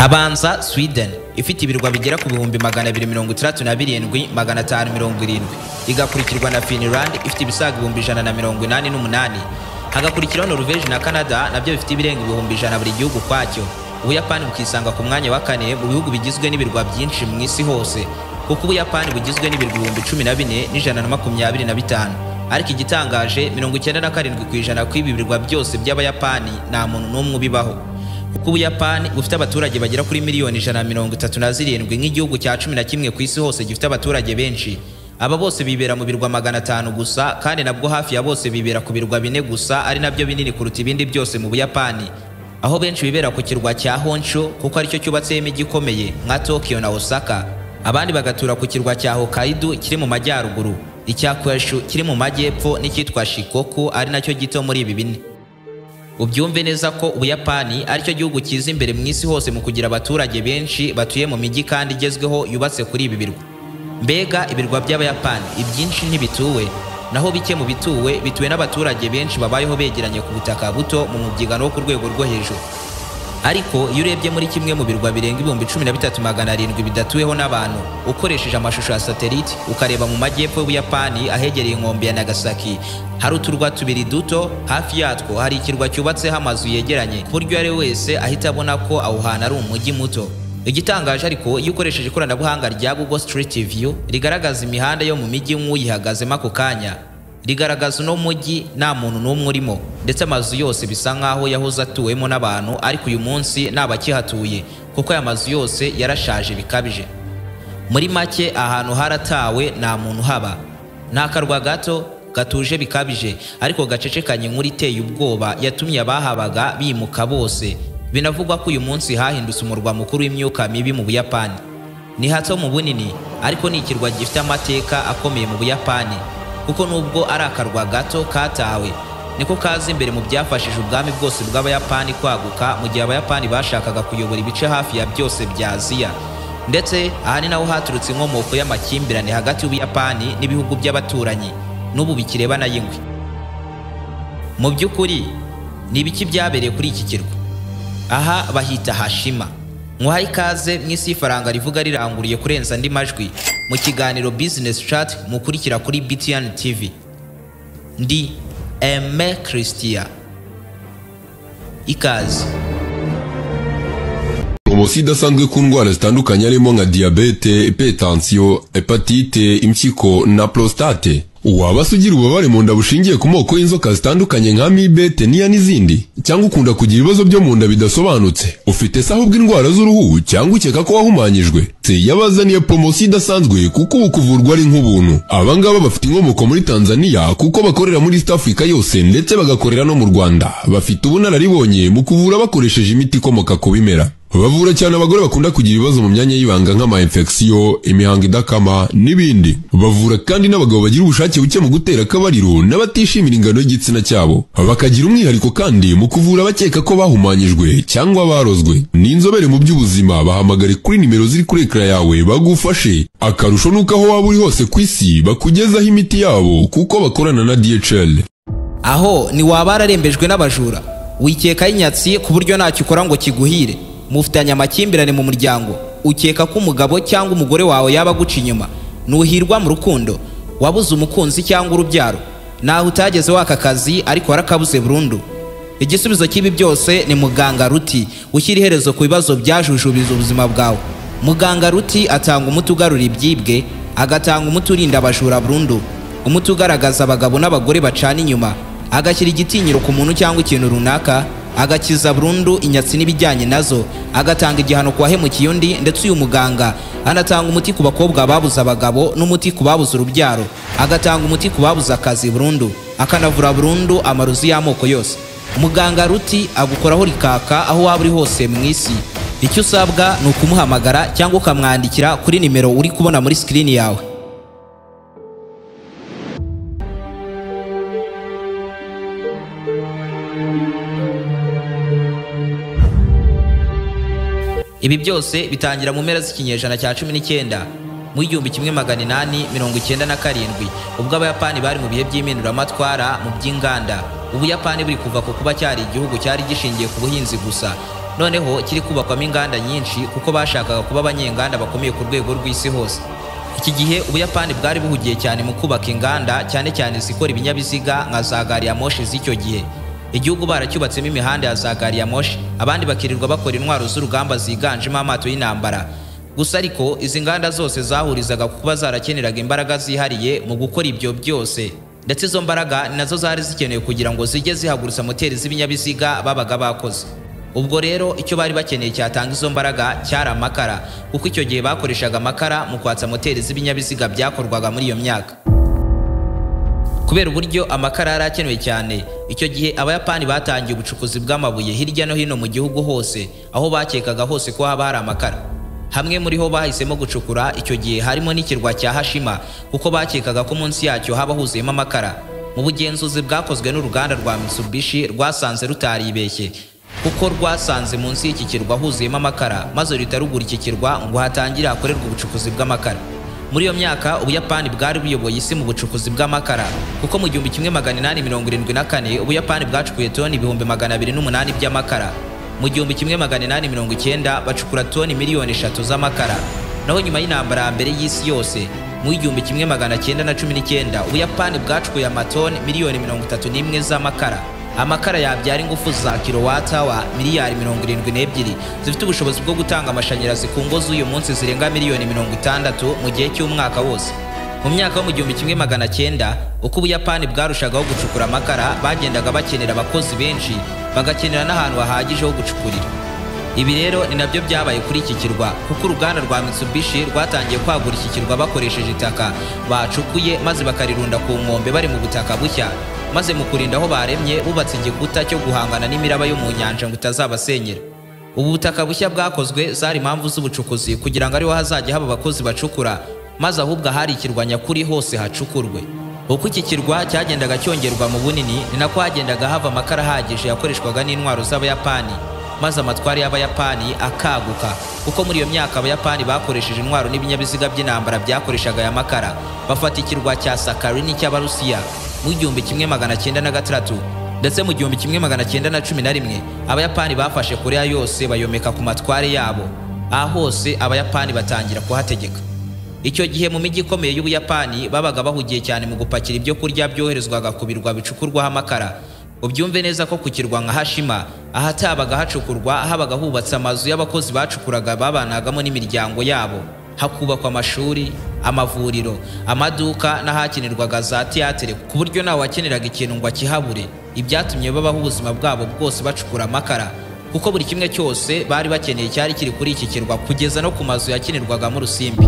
Habanza Sweden ifite ibirwa bigera ku bihumbi 267,570. Igakurikirwa na Finland ifite ibisaga 188. Hagakurikiraho Norvège na Canada nabyo bifite ibirenga 100,000 buri gihugu kwacyo. Ubuyapani bukisanga ku mwanya wa 4 mu bihugu bigizwe n'ibirwa byinshi mu isi hose, kuko Ubuyapani bugizwe n'ibirwa 14,125. Ariko igitangaje 97% kw'ibi birwa byose by'Abayapani nta muntu n'umwe ubibaho. Kuko Ubuyapani bufite abaturage bagera kuri miliyoni 137 nk'igihugu cya 11 ku isi hose gifite abaturage benshi. Aba bose bibera mu birwa 500 gusa, kandi nabwo hafi ya bose bibera ku birwa 4 gusa, ari nabyo binini kuruta ibindi byose mu Buyapani. Aho benshi bibera ku kirwa cya Honshu kuko aricyo cyubatseho imijyi ikomeye nka Tokyo na Osaka. Abandi bagatura ku kirwa cya Hokkaido kiri mu majyaruguru, icya Kyushu kiri mu majyepfo, n'icyitwa Shikoku ari nacyo gito muri ibi bine. Ubyumve neza ko Ubuyapani aricyo gihugu kiza imbere mu isi hose mu kugira abaturage benshi batuye mu mijyi kandi igezweho yubatse kuri ibi birwa. Mbega ibirwa by'Abayapani ibyinshi ntibituwe, naho bike mu bituwe bituwe n'abaturage benshi babayeho begeranye ku butaka buto mu mubyigano wo ku rwego rwo hejuru. Ariko iyo urebye muri kimwe mu birwa birenga 13,700 bidatuweho n'abantu, ukoresheje amashusho ya satellite ukareba mu majyepfo y'Ubuyapani ahegereye inkombe ya Nagasaki, hari uturwa tubiri duto. Hafi yatwo hari ikirwa cyubatseho amazu yegeranye ku buryo ari wese ahita abona ko aho hantu ari umujyi muto. Igitangaje ariko iyo ukoresheje ikoranabuhanga rya Google Street View rigaragaza imihanda yo mu mijyi nk'uyihagazemo ako kanya, rigaragaza uno mujyi nta muntu n'umwe urimo, ndetse amazu yose bisa nkaho yahoze atuwemo n'abantu, ariko uyu munsi ntabakihatuye kuko aya mazu yose yarashaje bikabije. Muri make ahantu haratawe nta muntu haba, nta karwa gato gatuje bikabije ariko gacecekanye inkuru iteye ubwoba yatumye abahabaga bimuka bose. Binavugwa ko uyu munsi hahindutse umurwa mukuru w'imyuka mibi mu Buyapani. Ni hato mu bunini, ariko ni ikirwa gifite amateka akomeye mu Buyapani, kuko nubwo ari akarwa gato katawe, niko kaza imbere mu byafashije ubwami bwose bw'Abayapani kwaguka mu gihe Abayapani bashakaga kuyobora ibice hafi ya byose bya Aziya. Ndetse aha ni naho haturutse inkomoko y'amakimbirane hagati y'Ubuyapani n'ibihugu by'abaturanyi, n'ubu bikirebana y'ingwe. Mu by'ukuri ni ibiki byabereye kuri iki kirwa? Aha bahita Hashima. Muhaye ikaze mu isi y'ifaranga rivuga riranguriye kurenza andi majwi mu kiganiro Business Chat mukurikira kuri BTN TV. Ndi Aime Christian. Ikaze. Promosiyo idasanzwe ku ndwara zitandukanye harimo nka diabete, hypertension, hepatite, impyiko na prostate. Waba sugira ububabare mu nda bushingiye ku moko y'inzoka zitandukanye nka amibe, teniya n'izindi, cyangwa ukunda kugira ibibazo byo mu nda bidasobanutse, ufite se ahubwo indwara z'uruhu cyangwa ukeka ko wahumanyijwe, yabazaniye promosiyo idasanzwe kuko ubu kuvurwa ari nk'ubuntu. Abangaba bafite inkomoko muri Tanzania kuko bakorera muri East Africa yose ndetse bagakorera no mu Rwanda. Bafite ubunararibonye mu kuvura bakoresheje imiti ikomoka ku bimera. Bavura cyane abagore bakunda kugira ibibazo mu myanya y'ibanga nk'ama infection, imihango idakama n'ibindi. Bavura kandi n'abagabo bagira ubushake buke mu gutera akabariro n'abatishimira ingano y'igitsina cyabo. Bakagira umwihariko kandi mu kuvura bakeka ko bahumanyijwe cyangwa barozwe. Ni inzobere mu by'ubuzima, bahamagare kuri nimero ziri kuri ekara yawe bagufashe. Akarusho nuko aho waba uri hose ku isi bakugezaho imiti yabo kuko bakorana na DHL. Aho ni waba ararembejwe n'abajura, wikeka y'inyatsi ku buryo ntacyo ukora ngo kiguhire. Mufitanye amakimbirane mu muryango, ukeka ko umugabo cyangwa umugore wawe yaba guca inyuma. Nuhirwa mu rukundo, wabuze umukunzi cyangwa urubyaro, naho utageze waka kazi ariko warakabuze burundu. Igisubizo cy'ibi byose ni Muganga Ruti, ushyira iherezo ku bibazo byajujubiza ubuzima bwawe. Muganga Ruti atanga umuti ugarura ibyibwe, agatanga umuti urinda abajura burundu, umuti ugaragaza abagabo n'abagore bacana inyuma, agashyira igitinyiro ku muntu cyangwa ikintu runaka, agakiza burundu inyatsi n'ibijyanye nazo, agatanga igihano ku wahemukiye undi. Ndetse uyu muganga anatanga umuti ku bakobwa babuze abagabo n'umuti ku babuze urubyaro, agatanga umuti ku babuze akazi burundu, akanavura burundu amarozi y'amoko yose. Muganga Ruti agukoraho rikaka aho waba uri hose mu isi. Icyo usabwa ni ukumuhamagara cyangwa ukamwandikira kuri nimero uri kubona muri screen yawe. Ibi byose bitangira mu mpera z'ikinyejana cya 19 mu 1897 ubwo Abayapani bari mu bihe by'impinduramatwara mu by'inganda. Ubuyapani buri kuva ku kuba cyari igihugu cyari gishingiye ku buhinzi gusa, noneho kiri kubakwamo inganda nyinshi kuko bashakaga kuba abanyenganda bakomeye ku rwego rw'isi hose. Iki gihe Ubuyapani bwari buhugiye cyane mu kubaka inganda, cyane cyane zikora ibinyabiziga nka za gari ya moshi z'icyo gihe. Igihugu baracyubatsemo imihanda ya za gari ya moshi, abandi bakirirwa bakora intwaro z'urugamba ziganjemo amato y'intambara. Gusa ariko izi nganda zose zahurizaga ku kuba zarakeneraga imbaraga zihariye mu gukora ibyo byose, ndetse izo mbaraga ni nazo zari zikenewe kugira ngo zijye zihagurutsa moteri z'ibinyabiziga babaga bakoze. Ubwo rero icyo bari bakeneye cyatanga izo mbaraga cyari amakara, kuko icyo gihe bakoreshaga amakara mu kwatsa moteri z'ibinyabiziga byakorwaga muri iyo myaka. Kubera uburyo amakara yari akenewe cyane, icyo gihe Abayapani batangiye ubucukuzi bw'amabuye hirya no hino mu gihugu hose, aho bakekaga hose ko haba hari amakara. Hamwe muri ho bahisemo gucukura icyo gihe harimo n'ikirwa cya Hashima, kuko bakekaga ko munsi yacyo haba huzuyemo amakara. Mu bugenzuzi bwakozwe n'uruganda rwa Mitsubishi rwasanze rutaribeshye, kuko rwasanze munsi y'iki kirwa huzuyemo amakara, maze ruhita rugura iki kirwa ngo hatangire hakorerwe ubucukuzi bw'amakara. Muri iyo myaka Ubuyapani bwari buyoboye isi mu bucukuzi bw'amakara, kuko mu 1874 Ubuyapani bwacukuye toni 208,000 by'amakara. Mu 1890 bacukura toni 3,000,000 z'amakara. Naho nyuma y'intambara ya mbere y'isi yose, mu 1919 Ubuyapani bwacukuye amatoni 31,000,000 z'amakara. Amakara yabyara ingufu za kilowatawa miliyari 72 zifite ubushobozi bwo gutanga amashanyarazi ku ngo z'uyu munsi zirenga miliyoni 60 mu gihe cy'umwaka wose. Mu myaka yo mu 1900 uko Ubuyapani bwarushagaho gucukura amakara, bagendaga bakenera abakozi benshi, bagakenera n'ahantu hahagije ho gucukurira. Ibi rero ni nabyo byabaye kuri iki kirwa, kuko uruganda rwa Mitsubishi rwatangiye kwagura iki kirwa bakoresheje itaka bacukuye maze bakarirunda ku nkombe bari mu butaka bushya, maze mu kurinda aho baremye bubatse igikuta cyo guhangana n'imiraba yo mu nyanja ngo itazabasenyera. Ubu butaka bushya bwakozwe zari impamvu z'ubucukuzi kugira ngo ariho hazajya haba abakozi bacukura, maze ahubwo ahari ikirwa nyakuri hose hacukurwe. Uko iki kirwa cyagendaga cyongerwa mu bunini, ni nako hagendaga hava amakara ahagije yakoreshwaga n'intwaro z'Abayapani, maze amatwari y'Abayapani akaguka, kuko muri iyo myaka Abayapani bakoresheje intwaro n'ibinyabiziga by'intambara byakoreshaga aya makara. Bafata ikirwa cya Sakhalin cy'Abarusiya mu 1906, ndetse mu 1911 Abayapani bafashe Korea yose bayomeka ku matware yabo. Aha hose Abayapani batangira kuhategeka. Icyo gihe mu mijyi ikomeye y'Ubuyapani babaga bahugiye cyane mu gupakira ibyo kurya byoherezwaga ku birwa bicukurwaho amakara. Ubyumve neza ko ku kirwa nka Hashima ahatabaga hacukurwa habaga hubatse amazu y'abakozi bacukuraga babanagamo n'imiryango yabo, hakubakwa amashuri, amavuriro, amaduka n'ahakinirwaga za teatere, ku buryo nawe wakeneraga ikintu ngo akihabure. Ibyatumye babaho ubuzima bwabo bwose bacukura amakara, kuko buri kimwe cyose bari bakeneye cyari kiri kuri iki kirwa, kugeza no ku mazu yakinirwagamo urusimbi.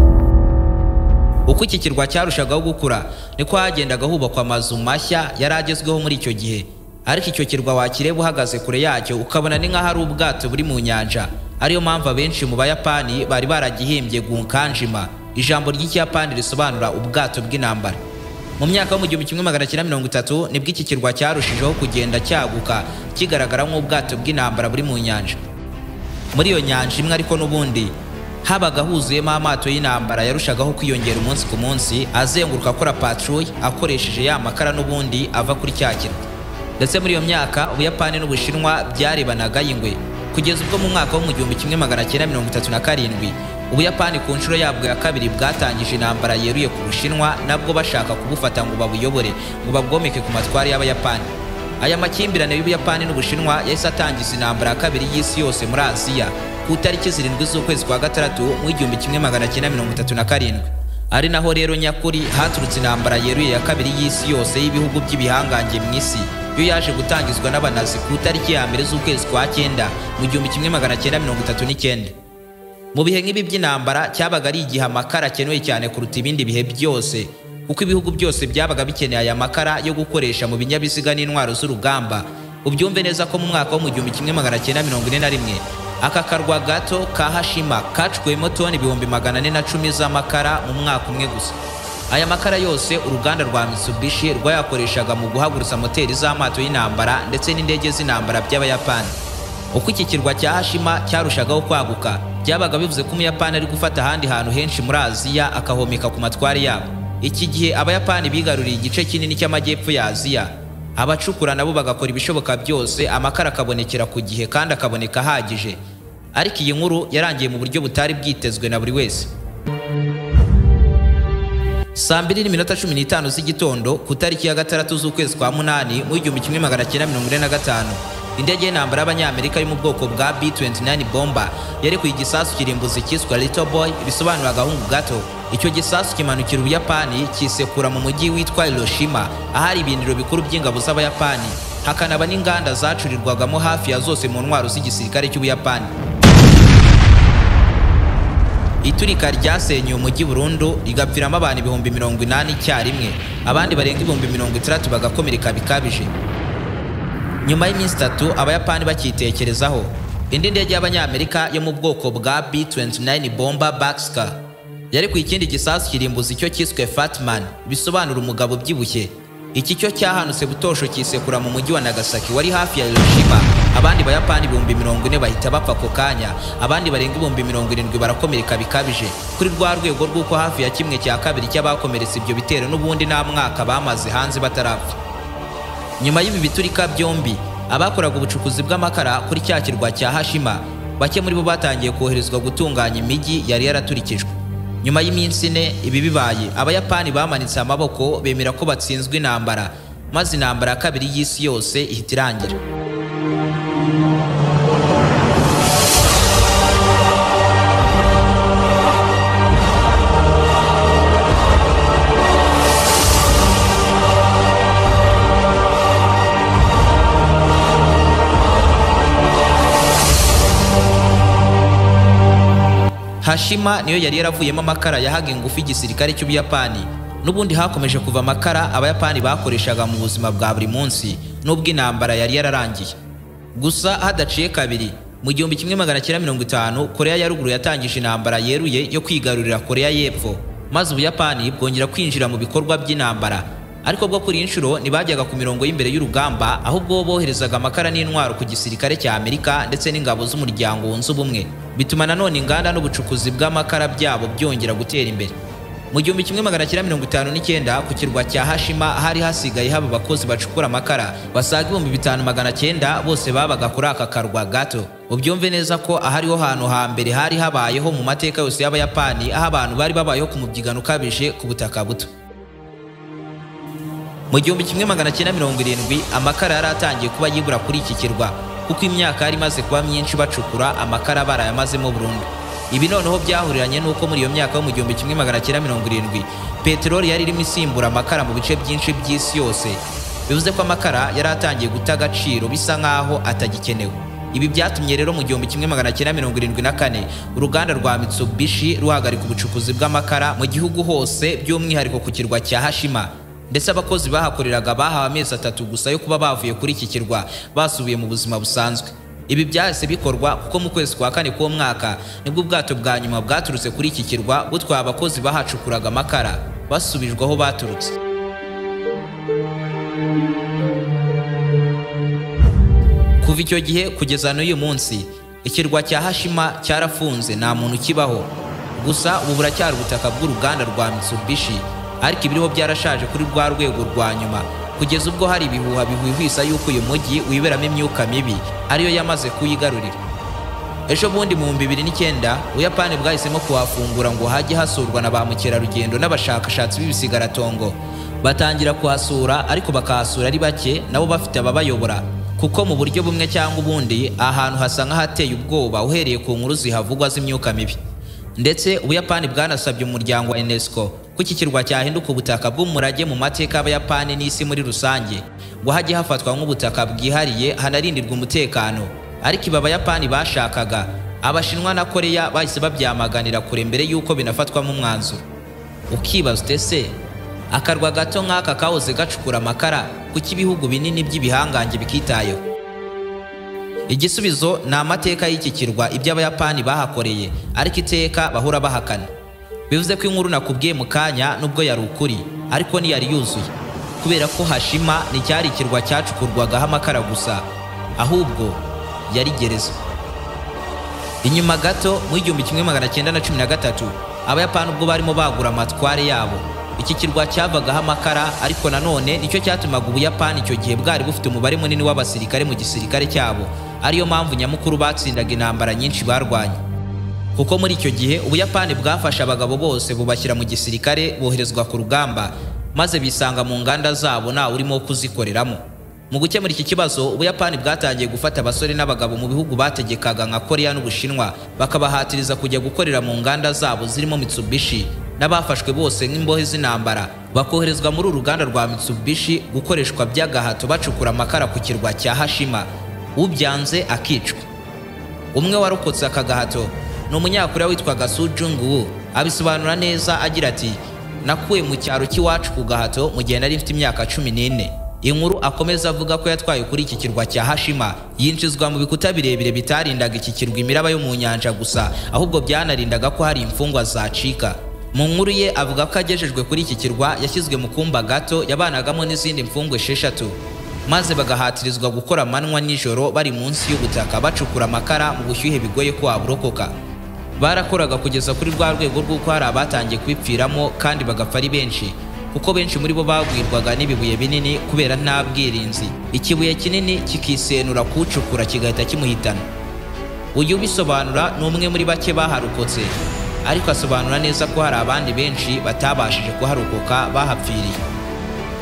Uko iki kirwa cyarushagaho gukura, niko hagendaga hubakwa amazu mashya yari agezweho muri icyo gihe. Ariko icyo kirwa wakireba uhagaze kure yacyo ukabona ni nk'aho ari ubwato buri mu nyanja. Ariyo mpamvu abenshi mu Bayapani bari baragihimbye Gunkanjima, ijambo ry'Ikiyapani risobanura ubwato bw'intambara. Mu myaka yo mu 1930 nibwo iki kirwa cyarushijeho kugenda cyaguka, kigaragara nk'ubwato bw'intambara buri mu nyanja. Muri iyo nyanja imwe ariko n'ubundi habaga huzuyemo amato y'intambara yarushagaho kwiyongera umunsi ku munsi, azenguruka akora patrouille akoresheje ya makara n'ubundi ava kuri cya kirwa. Ndetse muri iyo myaka Ubuyapani n'Ubushinwa byarebanaga ingwe, kugeza ubwo mu mwaka wo mu 1937 Ubuyapani ku nshuro yabwo ya kabiri bwatangije intambara yeruye ku Bushinwa, nabwo bashaka kubufata ngo babuyobore, ngo babwomeke ku matwari y'Abayapani. Aya makimbirane y'Ubuyapani n'Ubushinwa yahise atangiza intambara ya kabiri y'isi yose muri Aziya ku itariki 7 z'ukwezi kwa gatandatu mu 1937. Ari naho rero nyakuri haturutse intambara yeruye ya kabiri y'isi yose y'ibihugu by'ibihangange mu isi, yo yaje gutangizwa n'Abanazi ku itariki ya 1 z'ukwezi kwa 9 mu 1939. Mu bihe nk'ibi by'intambara cyabaga ari igihe amakara akenewe cyane kuruta ibindi bihe byose, kuko ibihugu byose byabaga bikeneye aya makara yo gukoresha mu binyabiziga n'intwaro z'urugamba. Ubyumve neza ko mu mwaka wo mu 1941 aka karwa gato ka Hashima kacukuyemo toni 410 z'amakara mu mwaka umwe gusa. Aya makara yose uruganda rwa Mitsubishi rwayakoreshaga mu guhagurutsa moteri z'amato y'intambara ndetse n'indege z'intambara by'Abayapani. Uko iki kirwa cya Hashima cyarushagaho kwaguka, byabaga bivuze ko Umuyapani ari gufata ahandi hantu henshi muri Aziya akahomeka ku matwari yabo. Iki gihe Abayapani bigaruriye igice kinini cy'amajyepfo ya Aziya. abacukura nabo bagakora ibishoboka byose amakara akabonekera ku gihe kandi akaboneka ahagije. Ariko iyi nkuru yarangiye mu buryo butari bwitezwe na buri wese. Saa 2:15 z'igitondo ku tariki ya 6 z'ukwezi kwa munani mu 1945 indege y'intambara y'Abanyamerika yo mu bwoko bwa B-29 bomba yari ku igisasu kirimbuzi cyiswe Little Boy, bisobanura agahungu gato. Icyo gisasu kimanukira Ubuyapani kisekura mu mujyi witwa Hiroshima ahari ibindiro bikuru by'ingabo z'Abayapani, hakanaba n'inganda zacurirwagamo hafi ya zose mu ntwaro z'igisirikare cy'Ubuyapani. Iturika ryasenyeye umujyi burundu rigapfiramo abantu 80,000 icyarimwe, abandi barenga 60,000 bagakomereka bikabije. Nyuma y'iminsi 3 Abayapani bakitekerezaho, indi ndege y'Abanyamerika yo mu bwoko bwa B-29 bomba Baxter yari ku ikindi gisasu kirimbuzi icyo cyiswe Fatman, bisobanura umugabo ubyibushye. Iki cyo cyahanutse butosho kisekura mu mujyi wa Nagasaki wari hafi ya Hiroshima, abandi Bayapani 40,000 bahita bapfa ako kanya, abandi barenga 70,000 barakomereka bikabije. Kuri rwa rwego rw'uko hafi ya 1/2 cy'abakomeretse ibyo bitero n'ubundi nta mwaka bamaze hanze batarapfa. Nyuma y'ibi biturika byombi, abakoraga ubucukuzi bw'amakara kuri cya kirwa cya Hashima, bake muri bo batangiye koherezwa gutunganya imijyi yari yaraturikijwe. Nyuma y'iminsi 4 ibi bibaye, Abayapani bamanitse amaboko bemera ko batsinzwe intambara, maze intambara ya kabiri y'isi yose ihita irangira. Hashima niyo yari yaravuyemo amakara yahaga ingufu igisirikare cy'Ubuyapani. N'ubundi hakomeje kuva amakara Abayapani bakoreshaga mu buzima bwa buri munsi n'ubwo intambara yari yararangiye. Gusa hadaciye kabiri, mu 1950 Korea ya ruguru yatangije intambara yeruye yo kwigarurira Korea y'Epfo, maze Ubuyapani bwongera kwinjira mu bikorwa by'intambara. Ariko bwo kuri inshuro ntibajyaga ku mirongo y'imbere y'urugamba, ahubwo boherezaga amakara n'intwaro ku gisirikare cya Amerika ndetse n'ingabo z'umuryango wunze ubumwe, bituma nanone inganda n'ubucukuzi bw'amakara byabo byongera gutera imbere. Mu 1959 ku kirwa cya Hashima hari hasigaye haba abakozi bacukura amakara basaga 5,900 bose babaga kuri aka karwa gato. Ubyumve neza ko ahariho hantu hambere hari habayeho mu mateka yose y'Abayapani aho abantu bari babayeho ku mubyigano ukabije ku butaka buto. Mu 1970 amakara yari atangiye kuba yibura kuri iki kirwa, kuko imyaka yari imaze kuba myinshi bacukura amakara barayamazemo burundu. Ibi noneho byahuriranye n'uko muri iyo myaka yo mu 1970 peteroli yari irimo isimbura amakara mu bice byinshi by'isi yose, bivuze ko amakara yari atangiye guta agaciro bisa nk'aho atagikenewe. Ibi byatumye rero mu 1974 uruganda rwa Mitsubishi ruhagarika ubucukuzi bw'amakara mu gihugu hose, by'umwihariko ku kirwa cya Hashima. Ndetse abakozi bahakoreraga bahawe amezi 3 gusa yo kuba bavuye kuri iki kirwa basubiye mu buzima busanzwe. Ibi byahise bikorwa kuko mu kwezi kwa 4 k'uwo mwaka nibwo ubwato bwa nyuma bwaturutse kuri iki kirwa butwaye abakozi bahacukuraga amakara basubijwe aho baturutse. Kuva icyo gihe kugeza n'uyu munsi ikirwa cya Hashima cyarafunze, nta muntu kibaho. Gusa ubu buracyari ubutaka bw'uruganda rwa Mitsubishi, ariko ibiriho byarashaje kuri rwa rwego rwa nyuma, kugeza ubwo hari ibihuha bihwihwisa yuko uyu mujyi wiberamo imyuka mibi ariyo yamaze kuyigarurira. Ejo bundi mu 2009 Ubuyapani bwahisemo kuhafungura ngo hajye hasurwa na ba mukerarugendo n'abashakashatsi b'ibisigaratongo. Batangira kuhasura, ariko bakahasura ari bake nabo bafite ababayobora, kuko mu buryo bumwe cyangwa ubundi ahantu hasa nk'ahateye ubwoba uhereye ku nkuru zihavugwa z'imyuka mibi. Ndetse Ubuyapani bwanasabye umuryango wa UNESCO ko iki kirwa cyahinduka ubutaka bw'umurage mu mateka y'Abayapani n'isi muri rusange, ngo hajye hafatwa nk'ubutaka bwihariye hanarindirwa umutekano. Ariko ibi Abayapani bashakaga, Abashinwa na Korea bahise babyamaganira kure mbere y'uko binafatwamo umwanzuro. Ukibaza utese akarwa gato nk'aka kahoze gacukura amakara kuki ibihugu binini by'ibihangange bikitayeho? Igisubizo ni amateka y'iki kirwa ibyo Abayapani bahakoreye, ariko iteka bahora bahakana. Bivuze ko inkuru nakubwiye mu kanya nubwo yari ukuri, ariko ntiyari yuzuye, kubera ko Hashima nticyari ikirwa cyacukurwagaho amakara gusa, ahubwo yari gereza. Inyuma gato mu 1913 Abayapani ubwo barimo bagura amatware yabo, iki kirwa cyavagaho amakara, ariko nanone nicyo cyatumaga Ubuyapani icyo gihe bwari bufite umubare munini w'abasirikare mu gisirikare cyabo, ariyo mpamvu nyamukuru batsindaga intambara nyinshi barwanye. Kuko muri icyo gihe Ubuyapani bwafashe abagabo bose bubashyira mu gisirikare, boherezwa ku rugamba, maze bisanga mu nganda zabo nta urimo kuzikoreramo. Mu gukemura iki kibazo, Ubuyapani bwatangiye gufata abasore n'abagabo mu bihugu bategekaga nka Korea n'Ubushinwa, bakabahatiriza kujya gukorera mu nganda zabo zirimo Mitsubishi, n'abafashwe bose nk'imbohe z'intambara bakoherezwa muri uruganda rwa Mitsubishi gukoreshwa by'agahato bacukura amakara ku kirwa cya Hashima, ubyanze akicwa. Umwe warokotse aka gahato ni umunyakoreya witwaga Su Jung-woo, abisobanura neza agira ati, nakuwe mu cyaro cy'iwacu ku gahato mu gihe nari mfite imyaka 14. Inkuru akomeza avuga ko yatwaye kuri iki kirwa cya Hashima, yinjizwa mu bikuta birebire bitarindaga iki kirwa imiraba yo mu nyanja gusa, ahubwo byanarindaga ko hari imfungwa zacika. Mu nkuru ye avuga ko agejejwe kuri iki kirwa yashyizwe mu kumba gato yabanagamo n'izindi mfungwa 6, maze bagahatirizwa gukora amanywa nijoro bari munsi y'ubutaka bacukura amakara mu bushyuhe bigoye ko waburokoka. Barakoraga kugeza kuri rwa rwego rw'uko hari abatangiye kubipfiramo kandi bagapfa ari benshi, kuko benshi muri bo bagwirwaga n'ibibuye binini kubera nta bwirinzi, ikibuye kinini kikisenura kucukura kigahita kimuhitana. Uyu bisobanura ni umwe muri bake baharokotse, ariko asobanura neza ko hari abandi benshi batabashije kuharokoka bahapfiriye.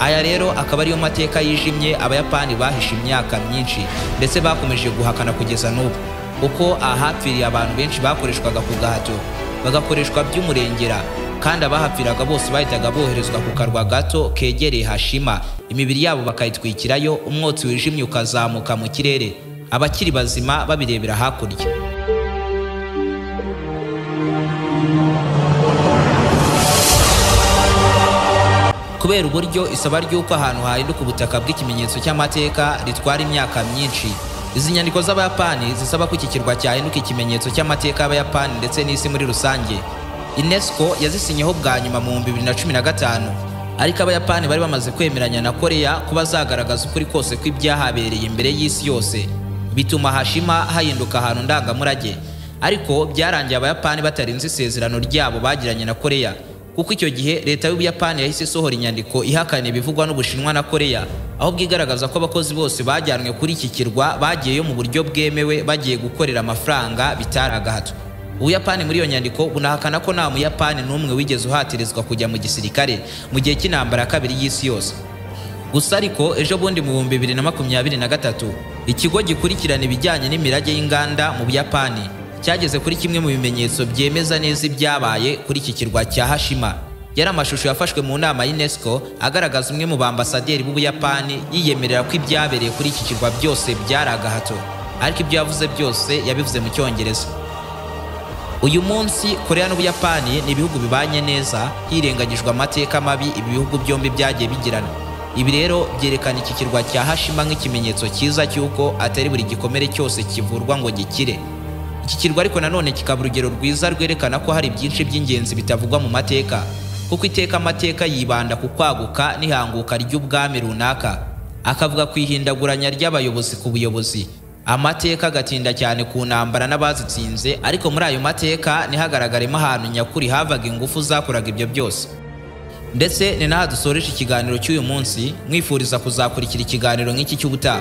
Aya rero akaba ariyo mateka yijimye Abayapani bahishe imyaka myinshi, ndetse bakomeje guhakana kugeza n'ubu, kuko ahapfiriye abantu benshi bakoreshwaga ku gahato, bagakoreshwa by'umurengera, kandi abahapfiraga bose bahitaga boherezwa ku karwa gato kegereye Hashima, imibiri yabo bakayitwikirayo, umwotsi wijimye ukazamuka mu kirere, abakiri bazima babirebera hakurya. Kubera uburyo isaba ry'uko ahantu hahinduka ubutaka bw'ikimenyetso cy'amateka ritwara imyaka myinshi, izi nyandiko z'Abayapani zisaba ko iki kirwa cyahinduka ikimenyetso cy'amateka y'Abayapani ndetse n'isi muri rusange, UNESCO yazisinyeho bwa nyuma mu 2015, ariko Abayapani bari bamaze kwemeranya na Korea ko bazagaragaza ukuri kose kw'ibyahabereye imbere y'isi yose, bituma Hashima hahinduka ahantu ndangamurage. Ariko byarangiye Abayapani batarinze isezerano ryabo bagiranye na Korea, kuko icyo gihe leta y'Ubuyapani yahise isohora inyandiko ihakana ibivugwa n'Ubushinwa na Korea, aho bwigaragaza ko abakozi bose bajyanwe kuri iki kirwa bagiyeyo mu buryo bwemewe, bagiye gukorera amafaranga bitari agahato. Ubuyapani muri iyo nyandiko bunahakana ko nta Muyapani n'umwe wigeze uhatirizwa kujya mu gisirikare mu gihe cy'intambara ya kabiri y'isi yose. Gusa ariko ejo bundi mu 2023, ikigo gikurikirana ibijyanye n'imirage y'inganda mu Buyapani cyageze kuri kimwe mu bimenyetso byemeza neza ibyabaye kuri iki kirwa cya Hashima. Yari amashusho yafashwe mu nama y'UNESCO agaragaza umwe mu bambasaderi b'Ubuyapani yiyemerera ko ibyabereye kuri iki kirwa byose byari agahato, ariko ibyo yavuze byose yabivuze mu Cyongereza. Uyu munsi Korea n'Ubuyapani ni ibihugu bibanye neza, hirengagijwe amateka mabi ibi bihugu byombi byagiye bigirana. Ibi rero byerekana iki kirwa cya Hashima nk'ikimenyetso cyiza cy'uko atari buri gikomere cyose kivurwa ngo gikire. Iki kirwa ariko nanone kikaba urugero rwiza rwerekana ko hari byinshi by'ingenzi bitavugwa mu mateka, kuko iteka amateka yibanda ku kwaguka n'ihanguka ry'ubwami runaka, akavuga ku ihindaguranya ry'abayobozi ku buyobozi. Amateka agatinda cyane ku ntambara n'abazitsinze, ariko muri ayo mateka nihagaragaremo ahantu nyakuri havaga ingufu zakoraga ibyo byose. Ndetse ni naha dusoreje ikiganiro cy'uyu munsi, mwifuriza kuzakurikira ikiganiro nk'iki cy'ubutaha.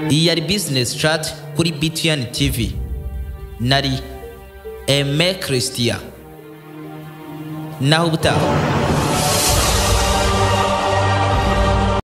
Iyi yari Business Chat kuri BTN TV. Nari Aime Christian. Naho ubutaha.